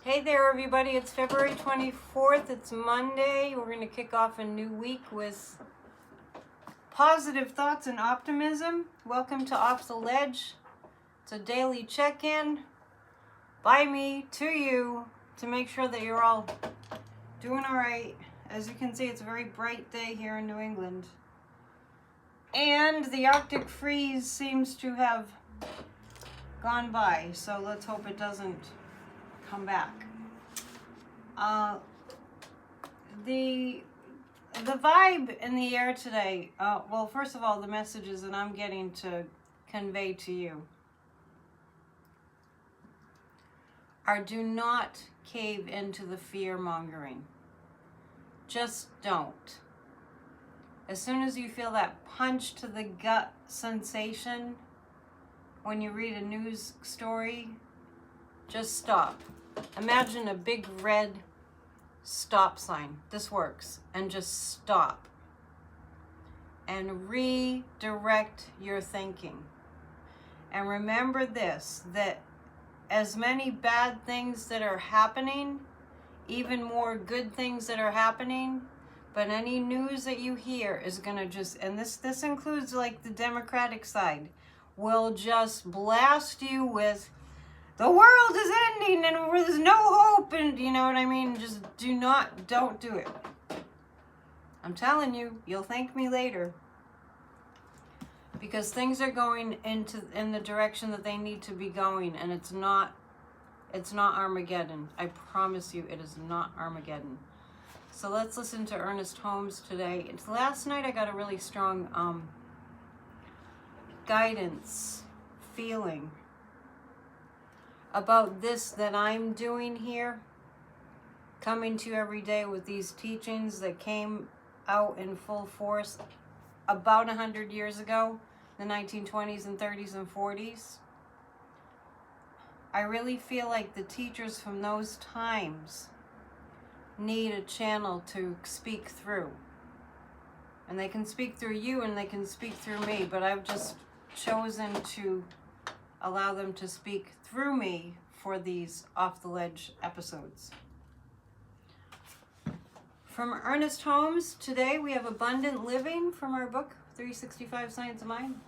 Hey there, everybody. It's February 24th. It's Monday. We're going to kick off a new week with positive thoughts and optimism. Welcome to Off the Ledge. It's a daily check-in by me to you to make sure that you're all doing all right. As you can see, it's a very bright day here in New England. And the Arctic freeze seems to have gone by, so let's hope it doesn't come back. The vibe in the air today, well, first of all, the messages that I'm getting to convey to you are: do not cave into the fear-mongering. Just don't. As soon as you feel that punch to the gut sensation when you read a news story, just stop. Imagine a big red stop sign. This works. And just stop. And redirect your thinking. And remember this, that as many bad things that are happening, even more good things that are happening, but any news that you hear is going to just, and this includes like the Democratic side, will just blast you with, the world is ending and there's no hope, and you know what I mean? Just don't do it. I'm telling you, you'll thank me later. Because things are going in the direction that they need to be going, and it's not Armageddon. I promise you, it is not Armageddon. So let's listen to Ernest Holmes today. Last night I got a really strong guidance feeling about this that I'm doing here, coming to you every day with these teachings that came out in full force about 100 years ago, the 1920s and 30s and 40s. I really feel like the teachers from those times need a channel to speak through. And they can speak through you and they can speak through me, but I've just chosen to allow them to speak through me for these Off the Ledge episodes. From Ernest Holmes, today we have Abundant Living from our book, 365 Science of Mind.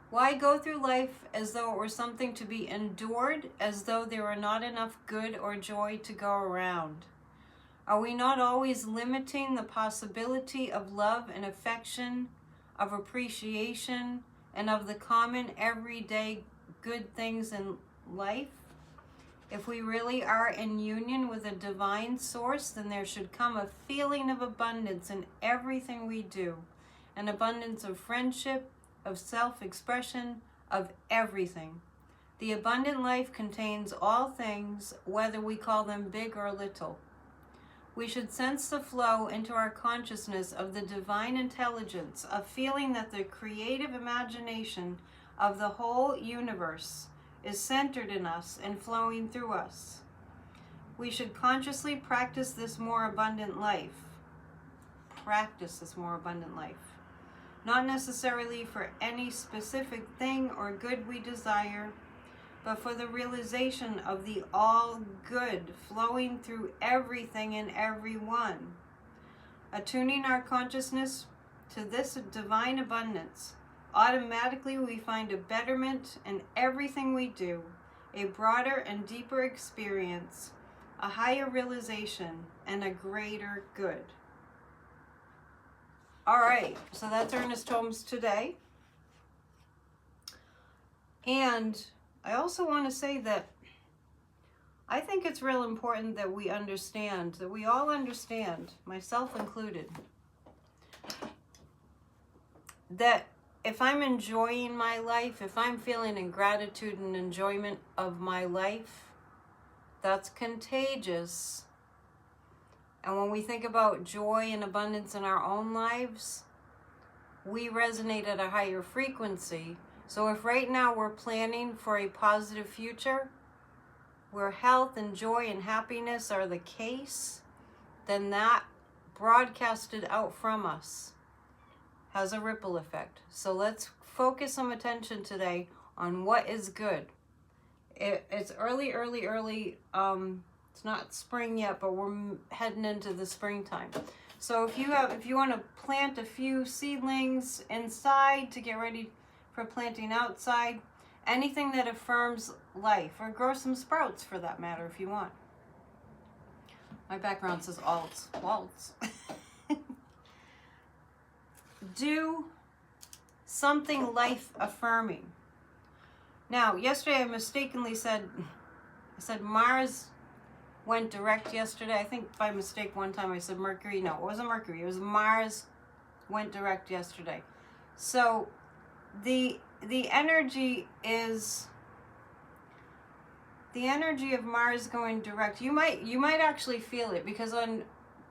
Why go through life as though it were something to be endured, as though there were not enough good or joy to go around? Are we not always limiting the possibility of love and affection, of appreciation, and of the common everyday good things in life? If we really are in union with a divine source, then there should come a feeling of abundance in everything we do. An abundance of friendship, of self-expression, of everything. The abundant life contains all things, whether we call them big or little. We should sense the flow into our consciousness of the divine intelligence, a feeling that the creative imagination of the whole universe is centered in us and flowing through us. We should consciously practice this more abundant life. Practice this more abundant life. Not necessarily for any specific thing or good we desire, but for the realization of the all good flowing through everything and everyone. Attuning our consciousness to this divine abundance, automatically we find a betterment in everything we do, a broader and deeper experience, a higher realization, and a greater good. All right, so that's Ernest Holmes today. And I also want to say that I think it's real important that we understand, that we all understand, myself included, that if I'm enjoying my life, if I'm feeling in gratitude and enjoyment of my life, that's contagious. And when we think about joy and abundance in our own lives, we resonate at a higher frequency. So if right now we're planning for a positive future, where health and joy and happiness are the case, then that broadcasted out from us has a ripple effect. So let's focus some attention today on what is good. It's early. It's not spring yet, but we're heading into the springtime. So if you want to plant a few seedlings inside to get ready for planting outside, anything that affirms life, or grow some sprouts for that matter if you want. My background says alts. Waltz. Do something life affirming. Now, yesterday I mistakenly said Mars went direct yesterday. I think by mistake one time I said Mercury. No, it wasn't Mercury. It was Mars went direct yesterday. So the energy is the energy of Mars going direct. You might actually feel it, because on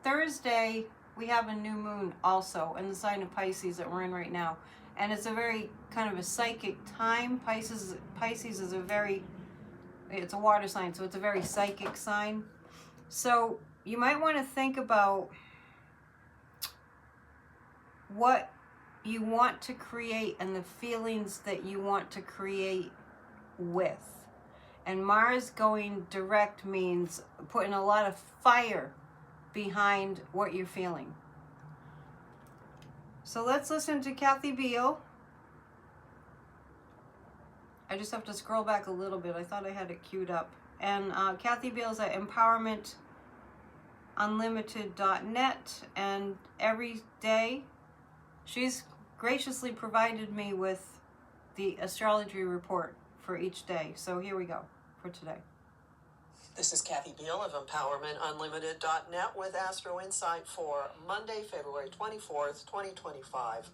Thursday we have a new moon also in the sign of Pisces that we're in right now. And it's a very kind of a psychic time. Pisces is it's a water sign, so it's a very psychic sign. So you might want to think about what you want to create and the feelings that you want to create with. And Mars going direct means putting a lot of fire behind what you're feeling. So let's listen to Kathy Beale. I just have to scroll back a little bit. I thought I had it queued up. And Kathy Beale's at empowermentunlimited.net. And every day, she's graciously provided me with the astrology report for each day. So here we go for today. This is Kathy Beale of empowermentunlimited.net with Astro Insight for Monday, February 24th, 2025.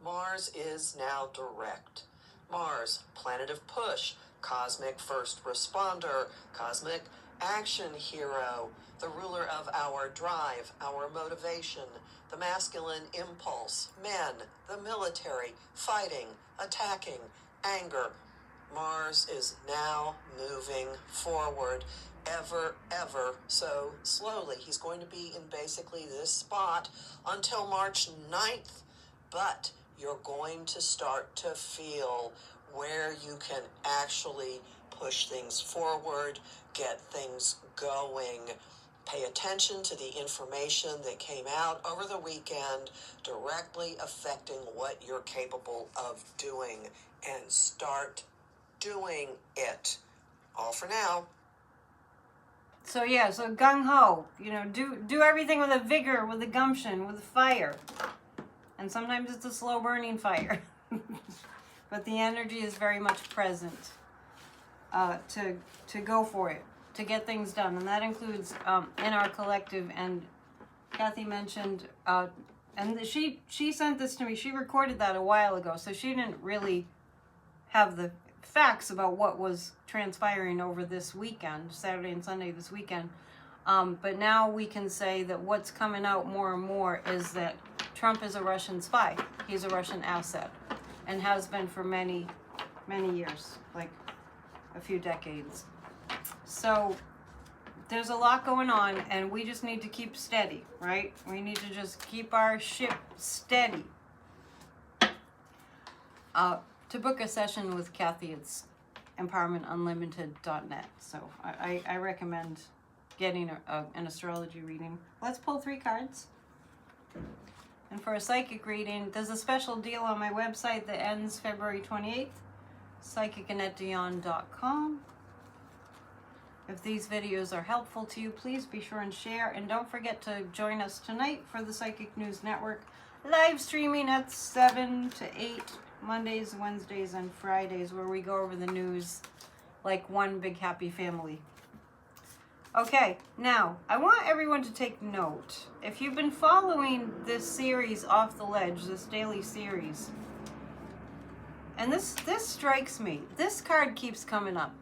Mars is now direct. Mars, planet of push, cosmic first responder, cosmic action hero, the ruler of our drive, our motivation, the masculine impulse, men, the military, fighting, attacking, anger. Mars is now moving forward ever so slowly. He's going to be in basically this spot until March 9th, but you're going to start to feel where you can actually push things forward, get things going. Pay attention to the information that came out over the weekend directly affecting what you're capable of doing, and start doing it. All for now. So yeah, so gung-ho, do everything with a vigor, with a gumption, with a fire. And sometimes it's a slow burning fire. But the energy is very much present to go for it, to get things done. And that includes in our collective. And Kathy mentioned, and she sent this to me. She recorded that a while ago, so she didn't really have the facts about what was transpiring over this weekend, Saturday and Sunday this weekend. But now we can say that what's coming out more and more is that Trump is a Russian spy. He's a Russian asset, and has been for many, many years, like a few decades. So there's a lot going on, and we just need to keep steady, right? We need to just keep our ship steady. To book a session with Kathy, it's empowermentunlimited.net. So I recommend getting an astrology reading. Let's pull 3 cards. And for a psychic reading, there's a special deal on my website that ends February 28th, psychicannetdion.com. If these videos are helpful to you, please be sure and share. And don't forget to join us tonight for the Psychic News Network, live streaming at 7 to 8, Mondays, Wednesdays, and Fridays, where we go over the news like one big happy family. Okay, now, I want everyone to take note. If you've been following this series, Off the Ledge, this daily series, and this strikes me. This card keeps coming up.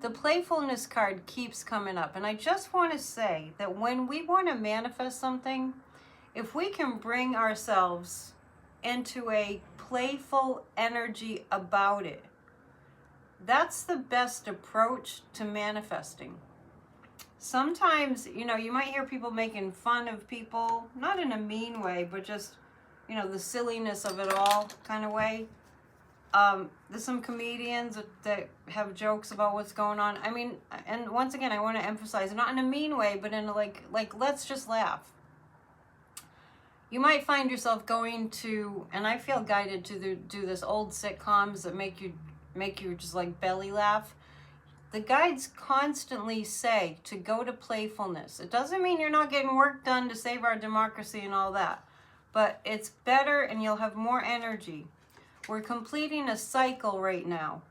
The Playfulness card keeps coming up. And I just want to say that when we want to manifest something, if we can bring ourselves into a playful energy about it, that's the best approach to manifesting. Sometimes, you might hear people making fun of people, not in a mean way, but just, the silliness of it all kind of way. There's some comedians that have jokes about what's going on. I mean, and once again, I want to emphasize, not in a mean way, but in a like let's just laugh. You might find yourself going to, and I feel guided to do this old sitcoms that make you just like belly laugh. The guides constantly say to go to playfulness. It doesn't mean you're not getting work done to save our democracy and all that, but it's better and you'll have more energy. We're completing a cycle right now,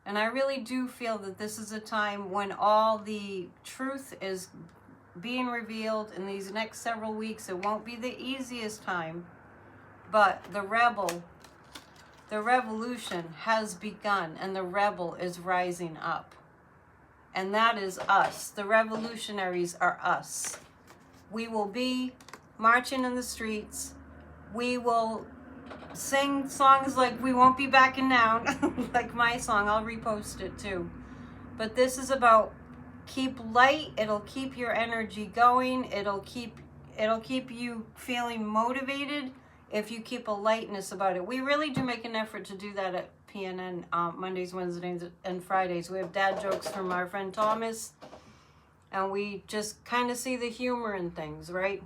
and I really do feel that this is a time when all the truth is being revealed in these next several weeks. It won't be the easiest time, but the revolution has begun, and the rebel is rising up. And that is us. The revolutionaries are us. We will be marching in the streets. We will sing songs like We Won't Be Backing Down, like my song. I'll repost it too. But this is about keep light. It'll keep your energy going. It'll keep you feeling motivated if you keep a lightness about it. We really do make an effort to do that at PNN Mondays, Wednesdays, and Fridays. We have dad jokes from our friend Thomas, and we just kind of see the humor in things, right?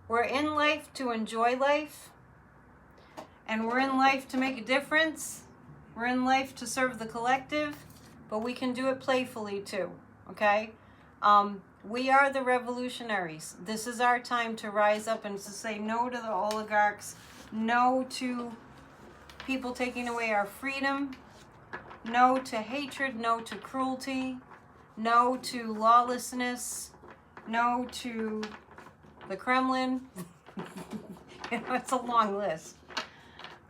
We're in life to enjoy life, and we're in life to make a difference. We're in life to serve the collective, but we can do it playfully too, okay? We are the revolutionaries. This is our time to rise up and to say no to the oligarchs, no to people taking away our freedom, no to hatred, no to cruelty, no to lawlessness, no to the Kremlin. It's a long list.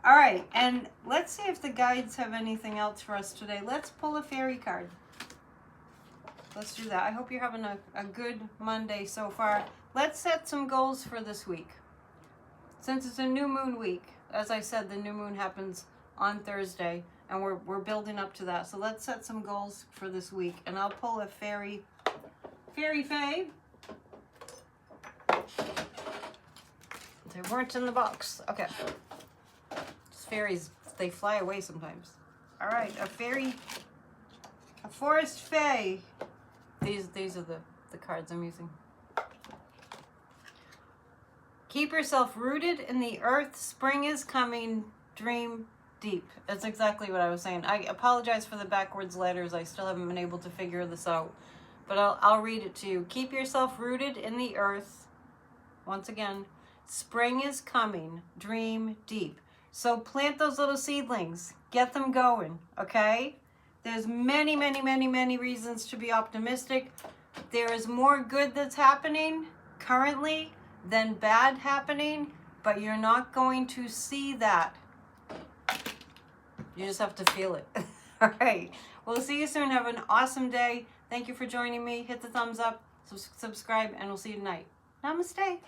All right, and let's see if the guides have anything else for us today. Let's pull a fairy card. Let's do that. I hope you're having a good Monday so far. Let's set some goals for this week. Since it's a new moon week, as I said, the new moon happens on Thursday, and we're building up to that. So let's set some goals for this week. And I'll pull a fairy fae. They weren't in the box. Okay. These fairies, they fly away sometimes. All right, a forest fae. These are the cards I'm using. Keep yourself rooted in the earth. Spring is coming. Dream deep. That's exactly what I was saying. I apologize for the backwards letters. I still haven't been able to figure this out. But I'll read it to you. Keep yourself rooted in the earth. Once again, spring is coming. Dream deep. So plant those little seedlings. Get them going, okay? There's many, many, many, many reasons to be optimistic. There is more good that's happening currently than bad happening, but you're not going to see that. You just have to feel it. All right. We'll see you soon. Have an awesome day. Thank you for joining me. Hit the thumbs up, subscribe, and we'll see you tonight. Namaste.